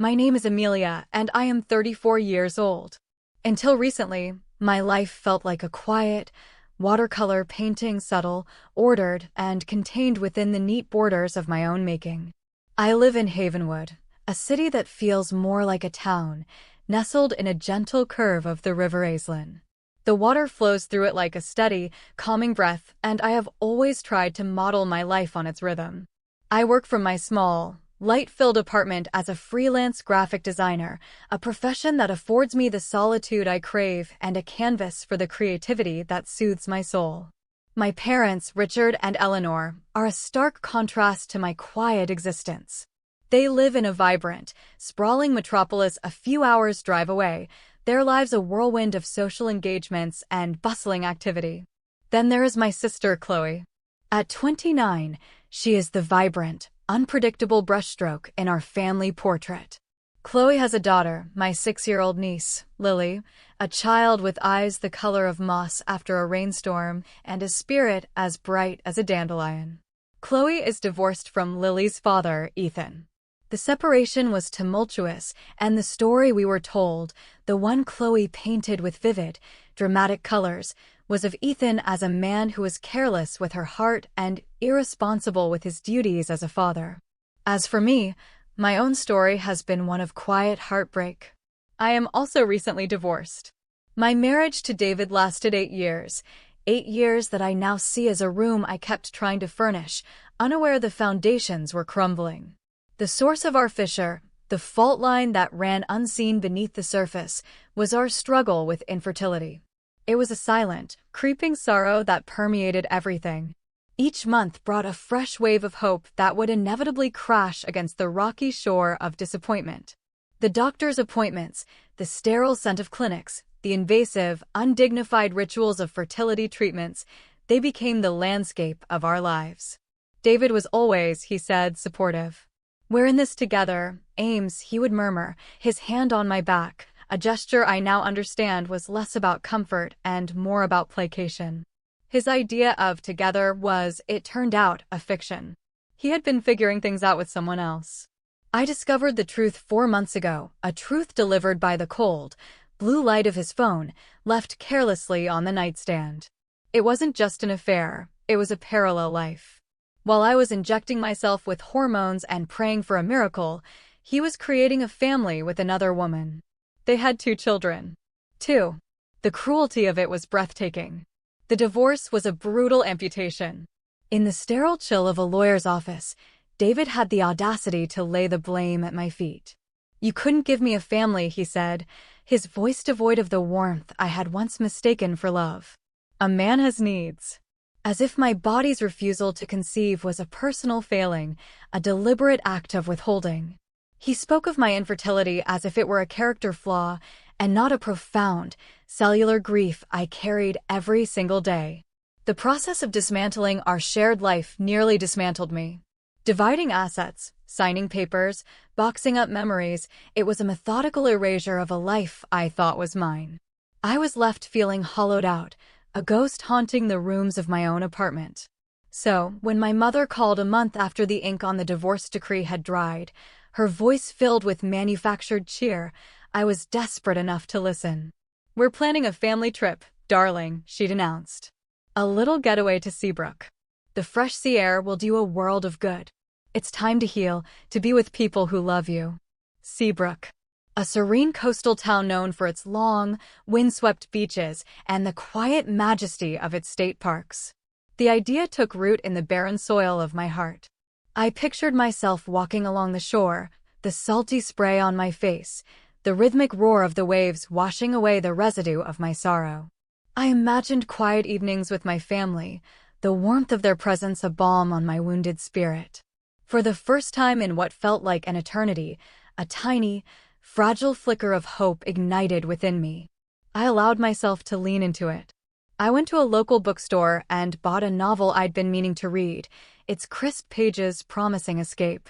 My name is Amelia, and I am 34 years old. Until recently, my life felt like a quiet, watercolor painting, subtle, ordered, and contained within the neat borders of my own making. I live in Havenwood, a city that feels more like a town, nestled in a gentle curve of the River Aislinn. The water flows through it like a steady, calming breath, and I have always tried to model my life on its rhythm. I work from my small, light-filled apartment as a freelance graphic designer, a profession that affords me the solitude I crave and a canvas for the creativity that soothes my soul. My parents, Richard and Eleanor, are a stark contrast to my quiet existence. They live in a vibrant, sprawling metropolis a few hours' drive away, their lives a whirlwind of social engagements and bustling activity. Then there is my sister, Chloe. At 29, she is the vibrant, unpredictable brushstroke in our family portrait. Chloe has a daughter, my 6-year-old niece, Lily, a child with eyes the color of moss after a rainstorm and a spirit as bright as a dandelion. Chloe is divorced from Lily's father, Ethan. The separation was tumultuous, and the story we were told, the one Chloe painted with vivid, dramatic colors, was of Ethan as a man who was careless with her heart and irresponsible with his duties as a father. As for me, my own story has been one of quiet heartbreak. I am also recently divorced. My marriage to David lasted 8 years, 8 years that I now see as a room I kept trying to furnish, unaware the foundations were crumbling. The source of our fissure, the fault line that ran unseen beneath the surface, was our struggle with infertility. It was a silent, creeping sorrow that permeated everything. Each month brought a fresh wave of hope that would inevitably crash against the rocky shore of disappointment. The doctor's appointments, the sterile scent of clinics, the invasive, undignified rituals of fertility treatments, they became the landscape of our lives. David was always, he said, supportive. "We're in this together, Ames," he would murmur, his hand on my back, a gesture I now understand was less about comfort and more about placation. His idea of together was, it turned out, a fiction. He had been figuring things out with someone else. I discovered the truth 4 months ago, a truth delivered by the cold, blue light of his phone, left carelessly on the nightstand. It wasn't just an affair, it was a parallel life. While I was injecting myself with hormones and praying for a miracle, he was creating a family with another woman. They had 2 children. 2. The cruelty of it was breathtaking. The divorce was a brutal amputation. In the sterile chill of a lawyer's office, David had the audacity to lay the blame at my feet. "You couldn't give me a family," he said, his voice devoid of the warmth I had once mistaken for love. "A man has needs." As if my body's refusal to conceive was a personal failing, a deliberate act of withholding. He spoke of my infertility as if it were a character flaw and not a profound, cellular grief I carried every single day. The process of dismantling our shared life nearly dismantled me. Dividing assets, signing papers, boxing up memories, it was a methodical erasure of a life I thought was mine. I was left feeling hollowed out, a ghost haunting the rooms of my own apartment. So, when my mother called a month after the ink on the divorce decree had dried, her voice filled with manufactured cheer, I was desperate enough to listen. "We're planning a family trip, darling," she'd announced. "A little getaway to Seabrook. The fresh sea air will do a world of good. It's time to heal, to be with people who love you." Seabrook. A serene coastal town known for its long, windswept beaches and the quiet majesty of its state parks. The idea took root in the barren soil of my heart. I pictured myself walking along the shore, the salty spray on my face, the rhythmic roar of the waves washing away the residue of my sorrow. I imagined quiet evenings with my family, the warmth of their presence a balm on my wounded spirit. For the first time in what felt like an eternity, a tiny, fragile flicker of hope ignited within me. I allowed myself to lean into it. I went to a local bookstore and bought a novel I'd been meaning to read, its crisp pages promising escape.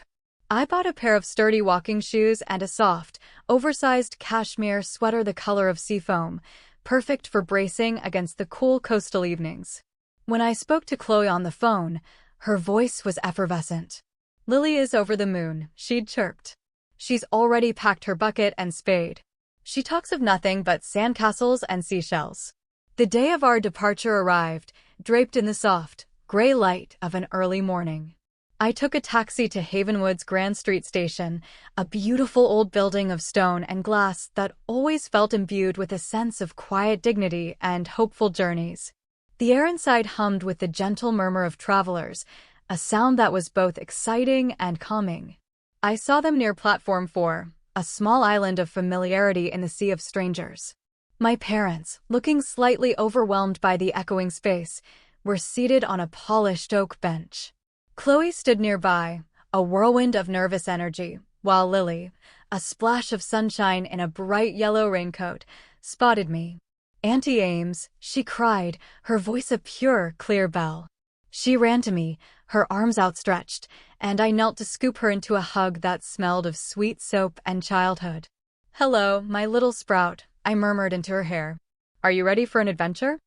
I bought a pair of sturdy walking shoes and a soft, oversized cashmere sweater the color of seafoam, perfect for bracing against the cool coastal evenings. When I spoke to Chloe on the phone, her voice was effervescent. "Lily is over the moon," she'd chirped. She's already packed her bucket and spade. She talks of nothing but sandcastles and seashells. The day of our departure arrived, draped in the soft, gray light of an early morning. I took a taxi to Havenwood's Grand Street Station, a beautiful old building of stone and glass that always felt imbued with a sense of quiet dignity and hopeful journeys. The air inside hummed with the gentle murmur of travelers, a sound that was both exciting and calming. I saw them near Platform 4, a small island of familiarity in the sea of strangers. My parents, looking slightly overwhelmed by the echoing space, were seated on a polished oak bench. Chloe stood nearby, a whirlwind of nervous energy, while Lily, a splash of sunshine in a bright yellow raincoat, spotted me. "Auntie Ames," she cried, her voice a pure, clear bell. She ran to me, her arms outstretched, and I knelt to scoop her into a hug that smelled of sweet soap and childhood. "Hello, my little sprout," I murmured into her hair. "Are you ready for an adventure?"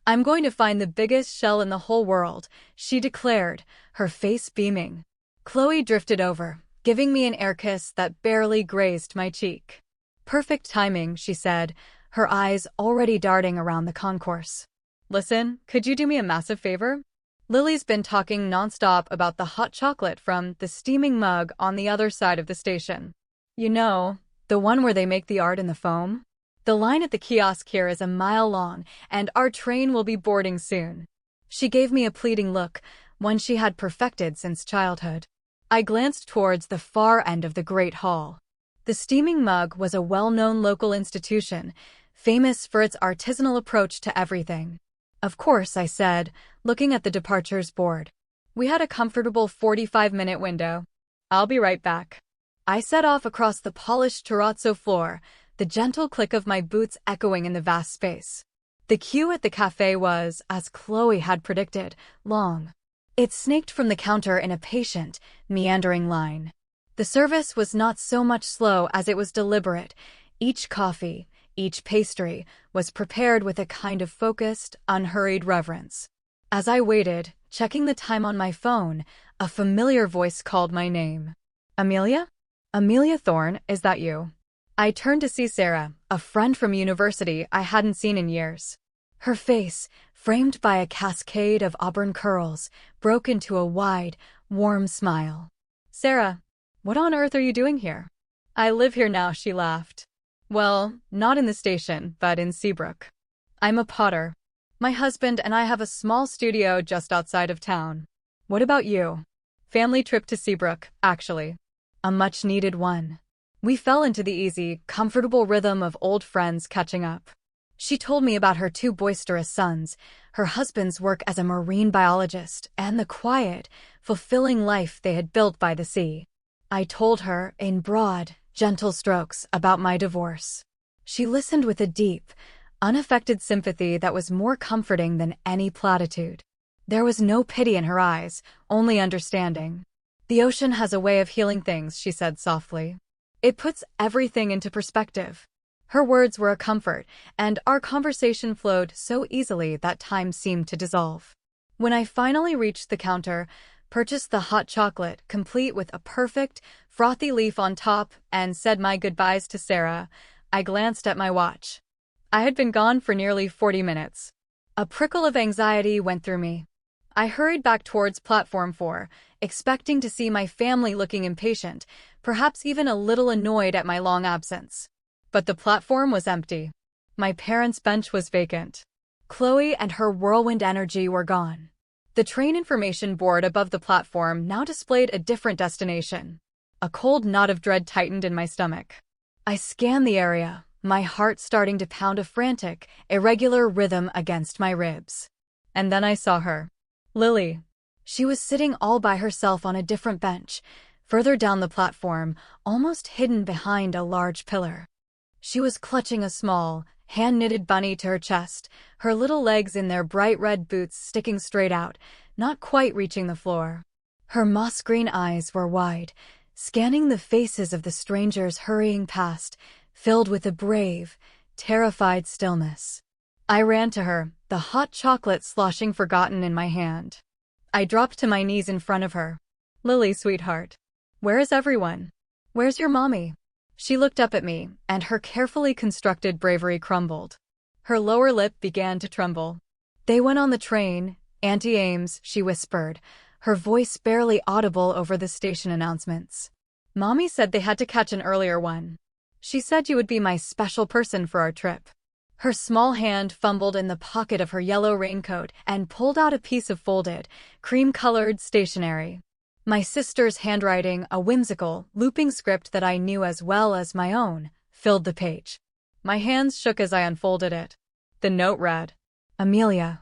"I'm going to find the biggest shell in the whole world," she declared, her face beaming. Chloe drifted over, giving me an air kiss that barely grazed my cheek. "Perfect timing," she said, her eyes already darting around the concourse. "Listen, could you do me a massive favor? Lily's been talking nonstop about the hot chocolate from the steaming mug on the other side of the station. You know, the one where they make the art in the foam? The line at the kiosk here is a mile long, and our train will be boarding soon." She gave me a pleading look, one she had perfected since childhood. I glanced towards the far end of the Great Hall. The steaming mug was a well-known local institution, famous for its artisanal approach to everything. "Of course," I said, looking at the departures board. We had a comfortable 45-minute window. "I'll be right back." I set off across the polished terrazzo floor, the gentle click of my boots echoing in the vast space. The queue at the cafe was, as Chloe had predicted, long. It snaked from the counter in a patient, meandering line. The service was not so much slow as it was deliberate. Each coffee, each pastry, was prepared with a kind of focused, unhurried reverence. As I waited, checking the time on my phone, a familiar voice called my name. "Amelia? Amelia Thorne, is that you?" I turned to see Sarah, a friend from university I hadn't seen in years. Her face, framed by a cascade of auburn curls, broke into a wide, warm smile. "Sarah, what on earth are you doing here?" "I live here now," she laughed. "Well, not in the station, but in Seabrook. I'm a potter. My husband and I have a small studio just outside of town." "What about you?" "Family trip to Seabrook, actually. A much-needed one." We fell into the easy, comfortable rhythm of old friends catching up. She told me about her two boisterous sons, her husband's work as a marine biologist, and the quiet, fulfilling life they had built by the sea. I told her, in broad, gentle strokes, about my divorce. She listened with a deep, unaffected sympathy that was more comforting than any platitude. There was no pity in her eyes, only understanding. "The ocean has a way of healing things," she said softly. "It puts everything into perspective." Her words were a comfort, and our conversation flowed so easily that time seemed to dissolve. When I finally reached the counter, purchased the hot chocolate, complete with a perfect, frothy leaf on top, and said my goodbyes to Sarah, I glanced at my watch. I had been gone for nearly 40 minutes. A prickle of anxiety went through me. I hurried back towards Platform 4, expecting to see my family looking impatient, perhaps even a little annoyed at my long absence. But the platform was empty. My parents' bench was vacant. Chloe and her whirlwind energy were gone. The train information board above the platform now displayed a different destination. A cold knot of dread tightened in my stomach. I scanned the area, my heart starting to pound a frantic, irregular rhythm against my ribs. And then I saw her. Lily. She was sitting all by herself on a different bench, further down the platform, almost hidden behind a large pillar. She was clutching a small, hand-knitted bunny to her chest, her little legs in their bright red boots sticking straight out, not quite reaching the floor. Her moss-green eyes were wide, scanning the faces of the strangers hurrying past, filled with a brave, terrified stillness. I ran to her, the hot chocolate sloshing forgotten in my hand. I dropped to my knees in front of her. "Lily, sweetheart. Where is everyone?" Where's your mommy? She looked up at me, and her carefully constructed bravery crumbled. Her lower lip began to tremble. They went on the train, Auntie Ames, she whispered, her voice barely audible over the station announcements. Mommy said they had to catch an earlier one. She said you would be my special person for our trip. Her small hand fumbled in the pocket of her yellow raincoat and pulled out a piece of folded, cream-colored stationery. My sister's handwriting, a whimsical, looping script that I knew as well as my own, filled the page. My hands shook as I unfolded it. The note read, Amelia,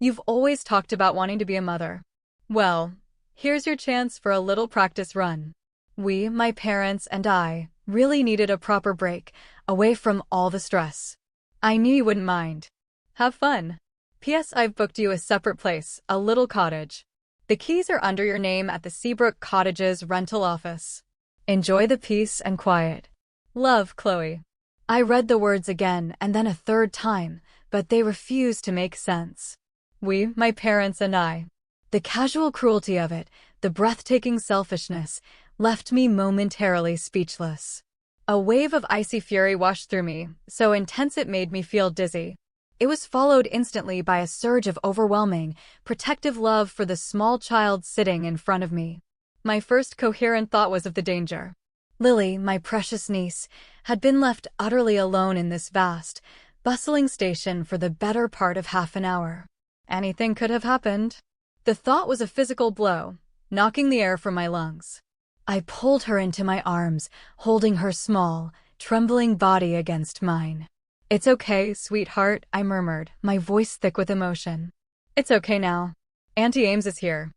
you've always talked about wanting to be a mother. Well, here's your chance for a little practice run. We, my parents and I, really needed a proper break, away from all the stress. I knew you wouldn't mind. Have fun. P.S. I've booked you a separate place, a little cottage. The keys are under your name at the Seabrook Cottages rental office. Enjoy the peace and quiet. Love, Chloe. I read the words again and then a third time, but they refused to make sense. We, my parents and I. The casual cruelty of it, the breathtaking selfishness, left me momentarily speechless. A wave of icy fury washed through me, so intense it made me feel dizzy. It was followed instantly by a surge of overwhelming, protective love for the small child sitting in front of me. My first coherent thought was of the danger. Lily, my precious niece, had been left utterly alone in this vast, bustling station for the better part of half an hour. Anything could have happened. The thought was a physical blow, knocking the air from my lungs. I pulled her into my arms, holding her small, trembling body against mine. It's okay, sweetheart, I murmured, my voice thick with emotion. It's okay now. Auntie Ames is here.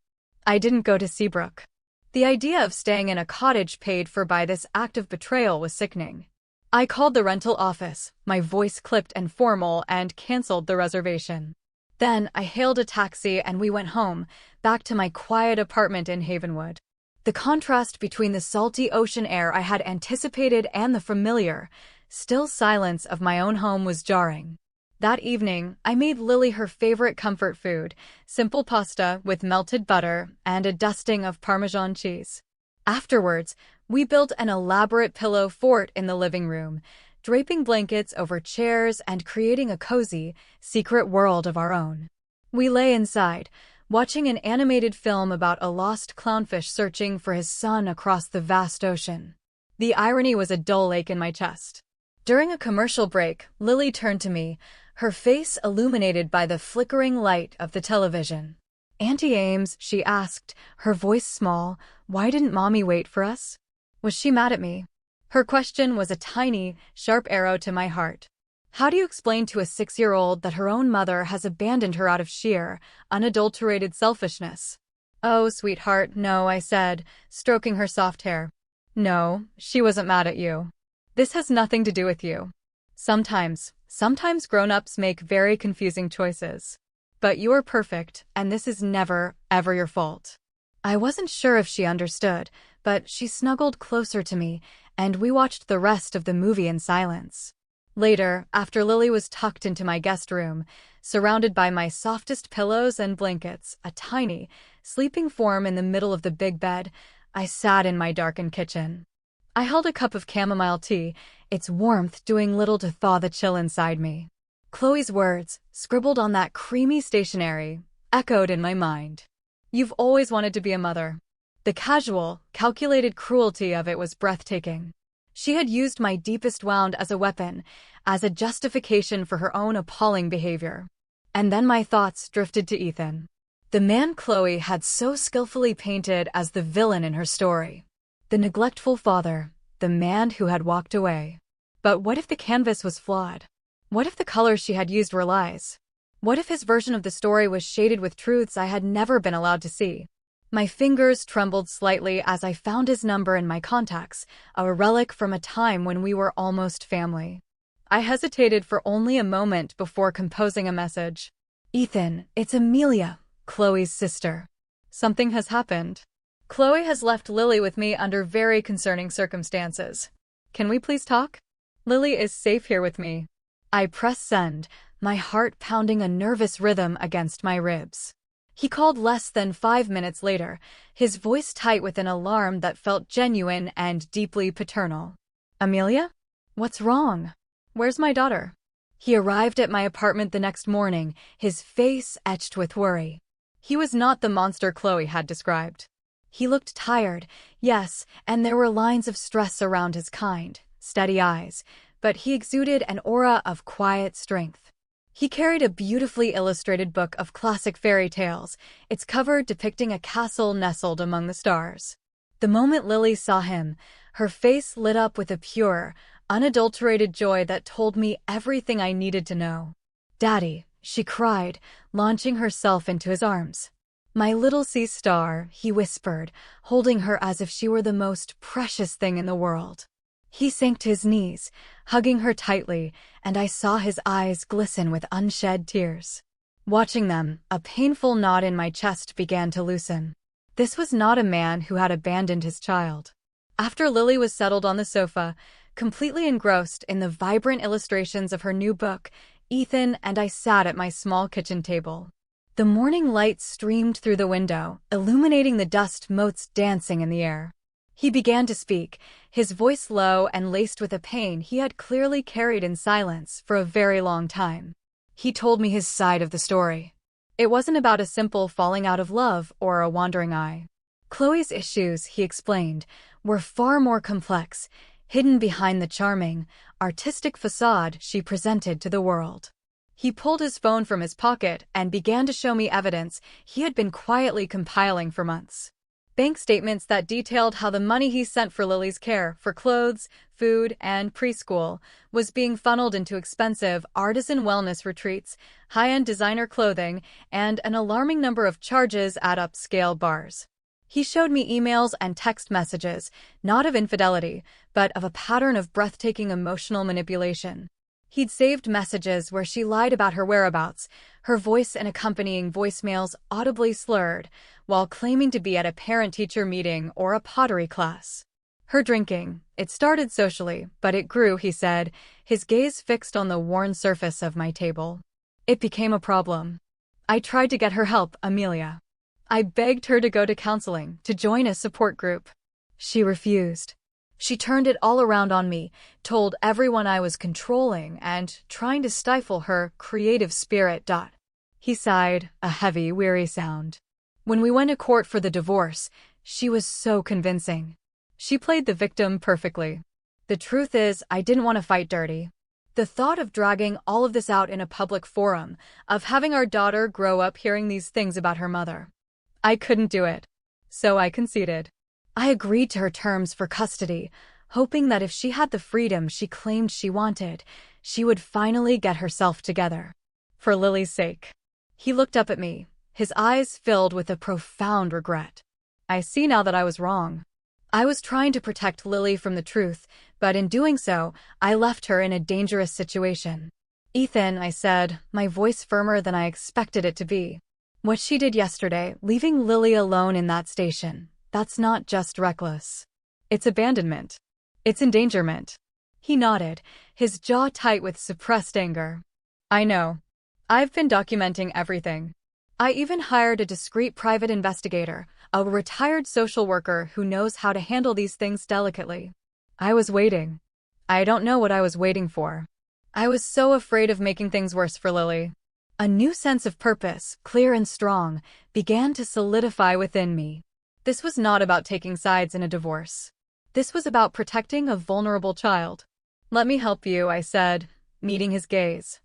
I didn't go to Seabrook. The idea of staying in a cottage paid for by this act of betrayal was sickening. I called the rental office, my voice clipped and formal, and canceled the reservation. Then I hailed a taxi and we went home, back to my quiet apartment in Havenwood. The contrast between the salty ocean air I had anticipated and the familiar, still silence of my own home was jarring. That evening, I made Lily her favorite comfort food, simple pasta with melted butter and a dusting of Parmesan cheese. Afterwards, we built an elaborate pillow fort in the living room, draping blankets over chairs and creating a cozy, secret world of our own. We lay inside, watching an animated film about a lost clownfish searching for his son across the vast ocean. The irony was a dull ache in my chest. During a commercial break, Lily turned to me, her face illuminated by the flickering light of the television. Auntie Ames, she asked, her voice small, why didn't Mommy wait for us? Was she mad at me? Her question was a tiny, sharp arrow to my heart. How do you explain to a 6-year-old that her own mother has abandoned her out of sheer, unadulterated selfishness? Oh, sweetheart, no, I said, stroking her soft hair. No, she wasn't mad at you. This has nothing to do with you. Sometimes grown-ups make very confusing choices. But you're perfect, and this is never, ever your fault. I wasn't sure if she understood, but she snuggled closer to me, and we watched the rest of the movie in silence. Later, after Lily was tucked into my guest room, surrounded by my softest pillows and blankets, a tiny, sleeping form in the middle of the big bed, I sat in my darkened kitchen. I held a cup of chamomile tea, its warmth doing little to thaw the chill inside me. Chloe's words, scribbled on that creamy stationery, echoed in my mind. You've always wanted to be a mother. The casual, calculated cruelty of it was breathtaking. She had used my deepest wound as a weapon, as a justification for her own appalling behavior. And then my thoughts drifted to Ethan. The man Chloe had so skillfully painted as the villain in her story. The neglectful father, the man who had walked away. But what if the canvas was flawed? What if the colors she had used were lies? What if his version of the story was shaded with truths I had never been allowed to see? My fingers trembled slightly as I found his number in my contacts, a relic from a time when we were almost family. I hesitated for only a moment before composing a message. Ethan, it's Amelia, Chloe's sister. Something has happened. Chloe has left Lily with me under very concerning circumstances. Can we please talk? Lily is safe here with me. I pressed send, my heart pounding a nervous rhythm against my ribs. He called less than 5 minutes later, his voice tight with an alarm that felt genuine and deeply paternal. "Amelia? What's wrong? Where's my daughter?" He arrived at my apartment the next morning, his face etched with worry. He was not the monster Chloe had described. He looked tired, yes, and there were lines of stress around his kind, steady eyes, but he exuded an aura of quiet strength. He carried a beautifully illustrated book of classic fairy tales, its cover depicting a castle nestled among the stars. The moment Lily saw him, her face lit up with a pure, unadulterated joy that told me everything I needed to know. "Daddy," she cried, launching herself into his arms. "My little sea star," he whispered, holding her as if she were the most precious thing in the world. He sank to his knees, hugging her tightly, and I saw his eyes glisten with unshed tears. Watching them, a painful knot in my chest began to loosen. This was not a man who had abandoned his child. After Lily was settled on the sofa, completely engrossed in the vibrant illustrations of her new book, Ethan and I sat at my small kitchen table. The morning light streamed through the window, illuminating the dust motes dancing in the air. He began to speak, his voice low and laced with a pain he had clearly carried in silence for a very long time. He told me his side of the story. It wasn't about a simple falling out of love or a wandering eye. Chloe's issues, he explained, were far more complex, hidden behind the charming, artistic facade she presented to the world. He pulled his phone from his pocket and began to show me evidence he had been quietly compiling for months. Bank statements that detailed how the money he sent for Lily's care, for clothes, food, and preschool, was being funneled into expensive artisan wellness retreats, high-end designer clothing, and an alarming number of charges at upscale bars. He showed me emails and text messages, not of infidelity, but of a pattern of breathtaking emotional manipulation. He'd saved messages where she lied about her whereabouts, her voice and accompanying voicemails audibly slurred, while claiming to be at a parent-teacher meeting or a pottery class. Her drinking, it started socially, but it grew, he said, his gaze fixed on the worn surface of my table. It became a problem. I tried to get her help, Amelia. I begged her to go to counseling, to join a support group. She refused. She turned it all around on me, told everyone I was controlling and trying to stifle her creative spirit. He sighed, a heavy, weary sound. When we went to court for the divorce, she was so convincing. She played the victim perfectly. The truth is, I didn't want to fight dirty. The thought of dragging all of this out in a public forum, of having our daughter grow up hearing these things about her mother. I couldn't do it. So I conceded. I agreed to her terms for custody, hoping that if she had the freedom she claimed she wanted, she would finally get herself together. For Lily's sake. He looked up at me, his eyes filled with a profound regret. I see now that I was wrong. I was trying to protect Lily from the truth, but in doing so, I left her in a dangerous situation. "Ethan," I said, my voice firmer than I expected it to be. "What she did yesterday, leaving Lily alone in that station, that's not just reckless. It's abandonment. It's endangerment." He nodded, his jaw tight with suppressed anger. "I know. I've been documenting everything. I even hired a discreet private investigator, a retired social worker who knows how to handle these things delicately. I was waiting. I don't know what I was waiting for. I was so afraid of making things worse for Lily." A new sense of purpose, clear and strong, began to solidify within me. This was not about taking sides in a divorce. This was about protecting a vulnerable child. "Let me help you," I said, meeting his gaze.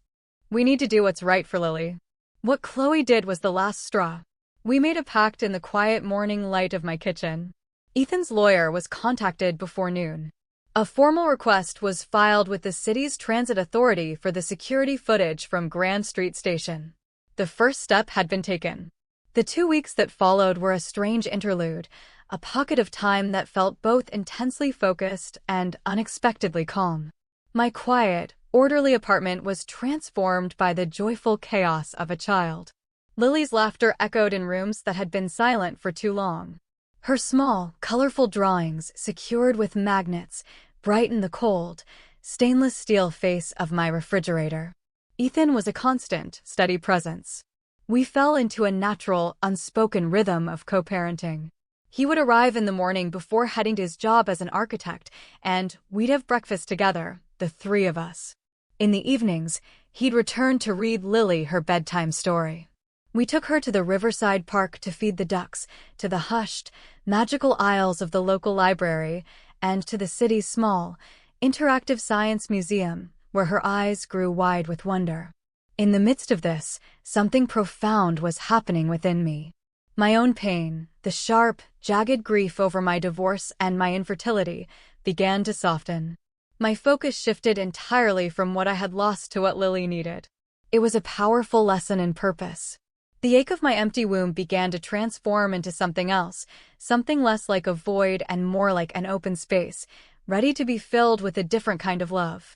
"We need to do what's right for Lily." What Chloe did was the last straw. We made a pact in the quiet morning light of my kitchen. Ethan's lawyer was contacted before noon. A formal request was filed with the city's transit authority for the security footage from Grand Street Station. The first step had been taken. The 2 weeks that followed were a strange interlude, a pocket of time that felt both intensely focused and unexpectedly calm. My quiet, orderly apartment was transformed by the joyful chaos of a child. Lily's laughter echoed in rooms that had been silent for too long. Her small, colorful drawings, secured with magnets, brightened the cold, stainless steel face of my refrigerator. Ethan was a constant, steady presence. We fell into a natural, unspoken rhythm of co-parenting. He would arrive in the morning before heading to his job as an architect, and we'd have breakfast together, the three of us. In the evenings, he'd return to read Lily her bedtime story. We took her to the riverside park to feed the ducks, to the hushed, magical aisles of the local library, and to the city's small, interactive science museum, where her eyes grew wide with wonder. In the midst of this, something profound was happening within me. My own pain, the sharp, jagged grief over my divorce and my infertility, began to soften. My focus shifted entirely from what I had lost to what Lily needed. It was a powerful lesson in purpose. The ache of my empty womb began to transform into something else, something less like a void and more like an open space, ready to be filled with a different kind of love.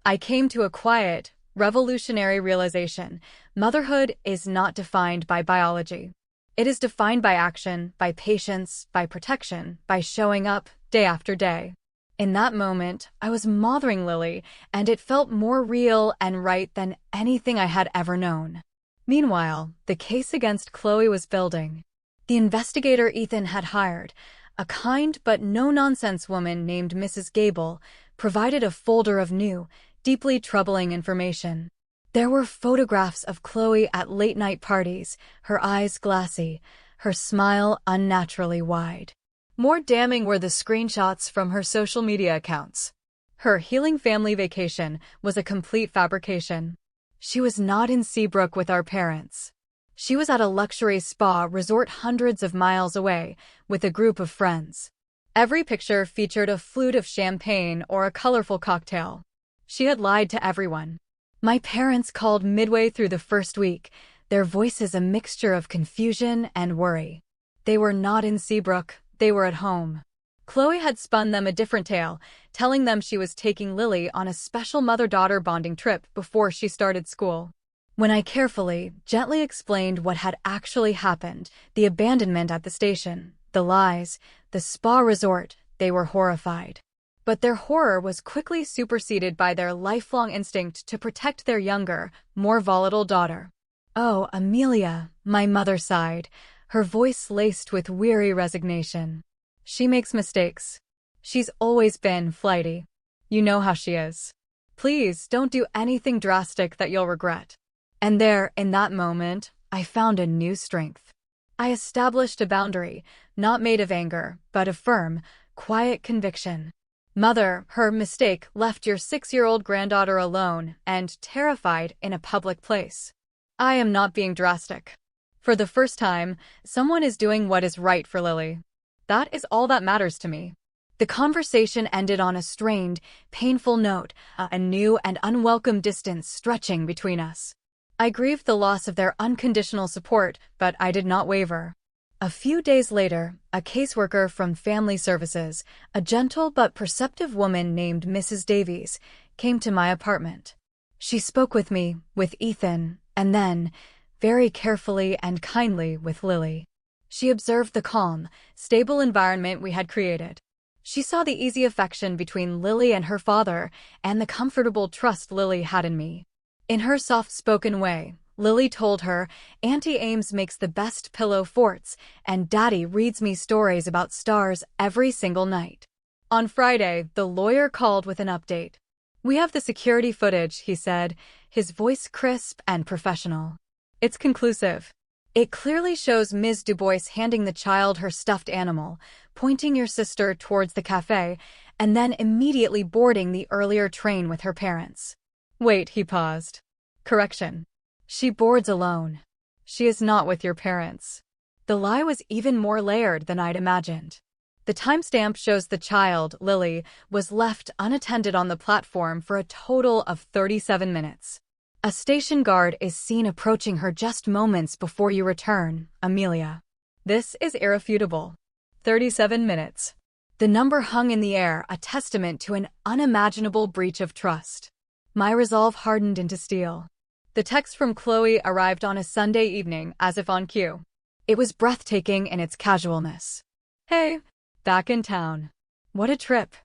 I came to a quiet, revolutionary realization: motherhood is not defined by biology. It is defined by action, by patience, by protection, by showing up day after day. In that moment, I was mothering Lily, and it felt more real and right than anything I had ever known. Meanwhile, the case against Chloe was building. The investigator Ethan had hired, a kind but no-nonsense woman named Mrs. Gable, provided a folder of new, deeply troubling information. There were photographs of Chloe at late-night parties, her eyes glassy, her smile unnaturally wide. More damning were the screenshots from her social media accounts. Her healing family vacation was a complete fabrication. She was not in Seabrook with our parents. She was at a luxury spa resort hundreds of miles away, with a group of friends. Every picture featured a flute of champagne or a colorful cocktail. She had lied to everyone. My parents called midway through the first week, their voices a mixture of confusion and worry. They were not in Seabrook, they were at home. Chloe had spun them a different tale, telling them she was taking Lily on a special mother-daughter bonding trip before she started school. When I carefully, gently explained what had actually happened, the abandonment at the station, the lies, the spa resort, they were horrified. But their horror was quickly superseded by their lifelong instinct to protect their younger, more volatile daughter. "Oh, Amelia," my mother sighed, her voice laced with weary resignation. "She makes mistakes. She's always been flighty. You know how she is. Please don't do anything drastic that you'll regret." And there, in that moment, I found a new strength. I established a boundary, not made of anger, but of firm, quiet conviction. "Mother, her mistake left your 6-year-old granddaughter alone and terrified in a public place. I am not being drastic. For the first time, someone is doing what is right for Lily. That is all that matters to me." The conversation ended on a strained, painful note, a new and unwelcome distance stretching between us. I grieved the loss of their unconditional support, but I did not waver. A few days later, a caseworker from Family Services, a gentle but perceptive woman named Mrs. Davies, came to my apartment. She spoke with me, with Ethan, and then, very carefully and kindly, with Lily. She observed the calm, stable environment we had created. She saw the easy affection between Lily and her father and the comfortable trust Lily had in me. In her soft-spoken way, Lily told her, "Auntie Ames makes the best pillow forts, and Daddy reads me stories about stars every single night." On Friday, the lawyer called with an update. "We have the security footage," he said, his voice crisp and professional. "It's conclusive. It clearly shows Ms. Dubois handing the child her stuffed animal, pointing your sister towards the cafe, and then immediately boarding the earlier train with her parents." "Wait," he paused. "Correction. She boards alone. She is not with your parents." The lie was even more layered than I'd imagined. The timestamp shows the child, Lily, was left unattended on the platform for a total of 37 minutes. A station guard is seen approaching her just moments before you return, Amelia. This is irrefutable. 37 minutes. The number hung in the air, a testament to an unimaginable breach of trust. My resolve hardened into steel. The text from Chloe arrived on a Sunday evening, as if on cue. It was breathtaking in its casualness. "Hey, back in town. What a trip.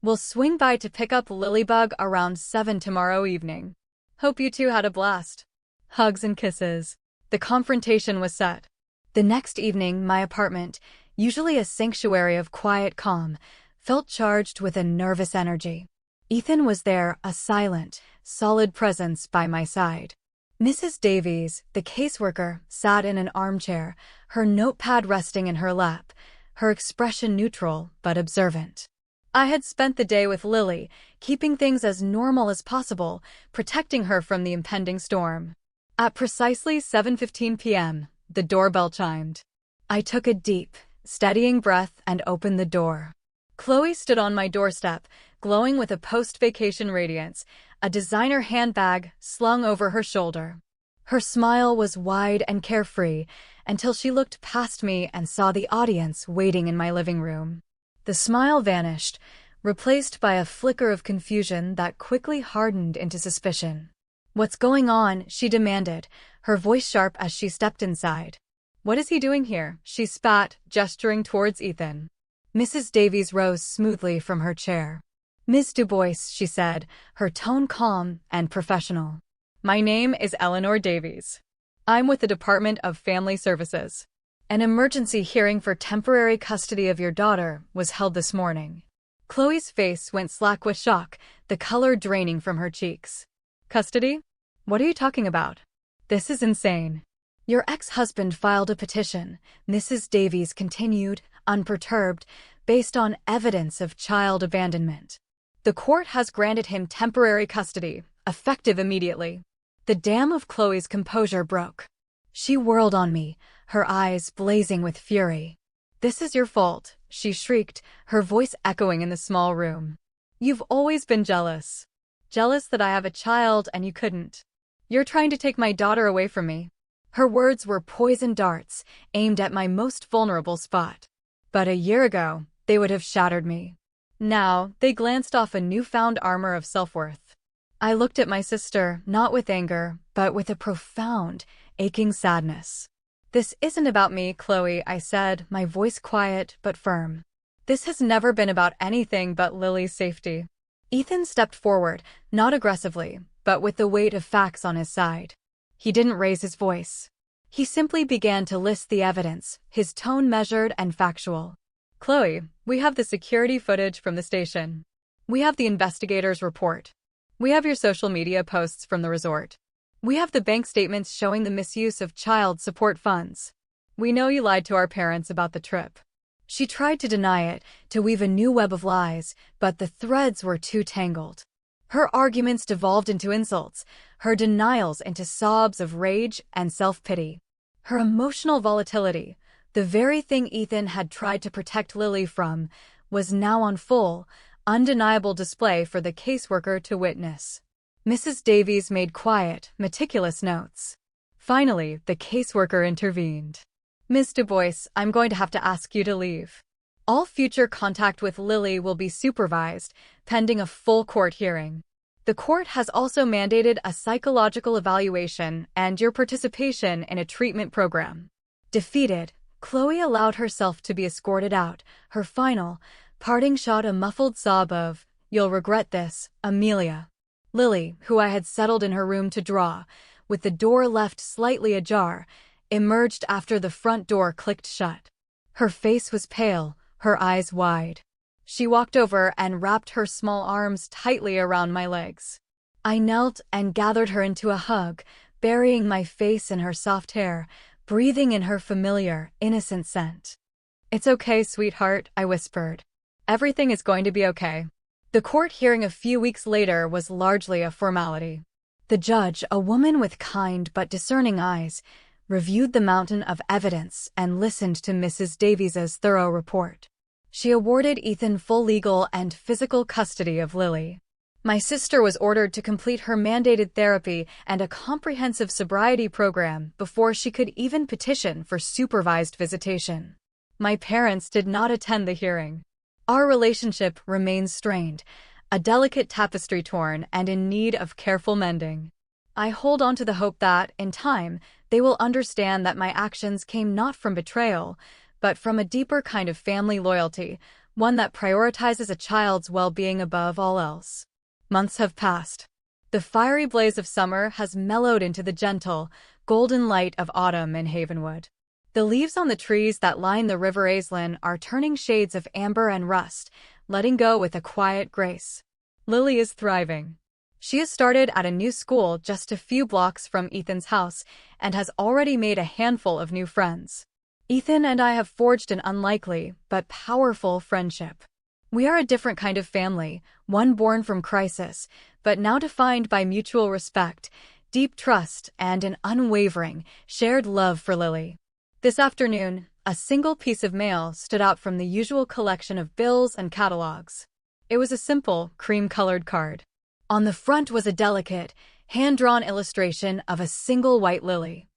We'll swing by to pick up Lilybug around 7 tomorrow evening. Hope you two had a blast. Hugs and kisses." The confrontation was set. The next evening, my apartment, usually a sanctuary of quiet calm, felt charged with a nervous energy. Ethan was there, a silent, solid presence by my side. Mrs. Davies, the caseworker, sat in an armchair, her notepad resting in her lap, her expression neutral but observant. I had spent the day with Lily, keeping things as normal as possible, protecting her from the impending storm. At precisely 7:15 p.m., the doorbell chimed. I took a deep, steadying breath and opened the door. Chloe stood on my doorstep, glowing with a post-vacation radiance, a designer handbag slung over her shoulder. Her smile was wide and carefree until she looked past me and saw the audience waiting in my living room. The smile vanished, replaced by a flicker of confusion that quickly hardened into suspicion. "What's going on?" she demanded, her voice sharp as she stepped inside. "What is he doing here?" she spat, gesturing towards Ethan. Mrs. Davies rose smoothly from her chair. "Ms. Du Bois," she said, her tone calm and professional. "My name is Eleanor Davies. I'm with the Department of Family Services. An emergency hearing for temporary custody of your daughter was held this morning." Chloe's face went slack with shock, the color draining from her cheeks. "Custody? What are you talking about? This is insane." "Your ex-husband filed a petition," Mrs. Davies continued, unperturbed, "based on evidence of child abandonment. The court has granted him temporary custody, effective immediately." The dam of Chloe's composure broke. She whirled on me, her eyes blazing with fury. "This is your fault," she shrieked, her voice echoing in the small room. "You've always been jealous. Jealous that I have a child and you couldn't. You're trying to take my daughter away from me." Her words were poison darts, aimed at my most vulnerable spot. But a year ago, they would have shattered me. Now, they glanced off a newfound armor of self-worth. I looked at my sister, not with anger, but with a profound, aching sadness. "This isn't about me, Chloe," I said, my voice quiet but firm. "This has never been about anything but Lily's safety." Ethan stepped forward, not aggressively, but with the weight of facts on his side. He didn't raise his voice. He simply began to list the evidence, his tone measured and factual. "Chloe, we have the security footage from the station. We have the investigator's report. We have your social media posts from the resort. We have the bank statements showing the misuse of child support funds. We know you lied to our parents about the trip." She tried to deny it, to weave a new web of lies, but the threads were too tangled. Her arguments devolved into insults, her denials into sobs of rage and self-pity. Her emotional volatility, the very thing Ethan had tried to protect Lily from, was now on full, undeniable display for the caseworker to witness. Mrs. Davies made quiet, meticulous notes. Finally, the caseworker intervened. "Ms. Du Bois, I'm going to have to ask you to leave. All future contact with Lily will be supervised, pending a full court hearing. The court has also mandated a psychological evaluation and your participation in a treatment program." Defeated, Chloe allowed herself to be escorted out, her final, parting shot a muffled sob of, "You'll regret this, Amelia." Lily, who I had settled in her room to draw, with the door left slightly ajar, emerged after the front door clicked shut. Her face was pale, her eyes wide. She walked over and wrapped her small arms tightly around my legs. I knelt and gathered her into a hug, burying my face in her soft hair, breathing in her familiar, innocent scent. "It's okay, sweetheart," I whispered. "Everything is going to be okay." The court hearing a few weeks later was largely a formality. The judge, a woman with kind but discerning eyes, reviewed the mountain of evidence and listened to Mrs. Davies's thorough report. She awarded Ethan full legal and physical custody of Lily. My sister was ordered to complete her mandated therapy and a comprehensive sobriety program before she could even petition for supervised visitation. My parents did not attend the hearing. Our relationship remains strained, a delicate tapestry torn and in need of careful mending. I hold on to the hope that, in time, they will understand that my actions came not from betrayal, but from a deeper kind of family loyalty, one that prioritizes a child's well-being above all else. Months have passed. The fiery blaze of summer has mellowed into the gentle, golden light of autumn in Havenwood. The leaves on the trees that line the River Aislinn are turning shades of amber and rust, letting go with a quiet grace. Lily is thriving. She has started at a new school just a few blocks from Ethan's house and has already made a handful of new friends. Ethan and I have forged an unlikely but powerful friendship. We are a different kind of family, one born from crisis, but now defined by mutual respect, deep trust, and an unwavering, shared love for Lily. This afternoon, a single piece of mail stood out from the usual collection of bills and catalogs. It was a simple, cream-colored card. On the front was a delicate, hand-drawn illustration of a single white lily.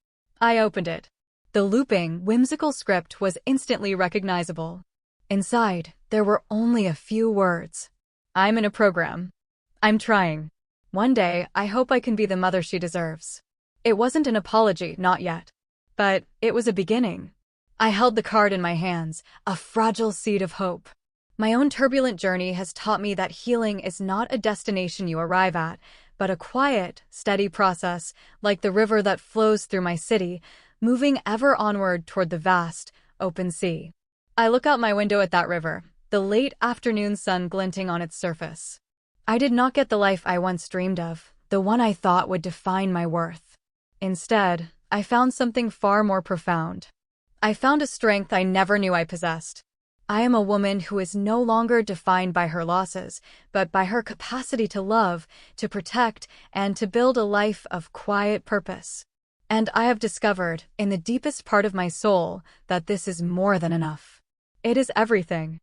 I opened it. The looping, whimsical script was instantly recognizable. Inside, there were only a few words. I'm in a program. I'm trying. One day, I hope I can be the mother she deserves. It wasn't an apology, not yet. But it was a beginning. I held the card in my hands, a fragile seed of hope. My own turbulent journey has taught me that healing is not a destination you arrive at, but a quiet, steady process, like the river that flows through my city, moving ever onward toward the vast, open sea. I look out my window at that river, the late afternoon sun glinting on its surface. I did not get the life I once dreamed of, the one I thought would define my worth. Instead, I found something far more profound. I found a strength I never knew I possessed. I am a woman who is no longer defined by her losses, but by her capacity to love, to protect, and to build a life of quiet purpose. And I have discovered, in the deepest part of my soul, that this is more than enough. It is everything.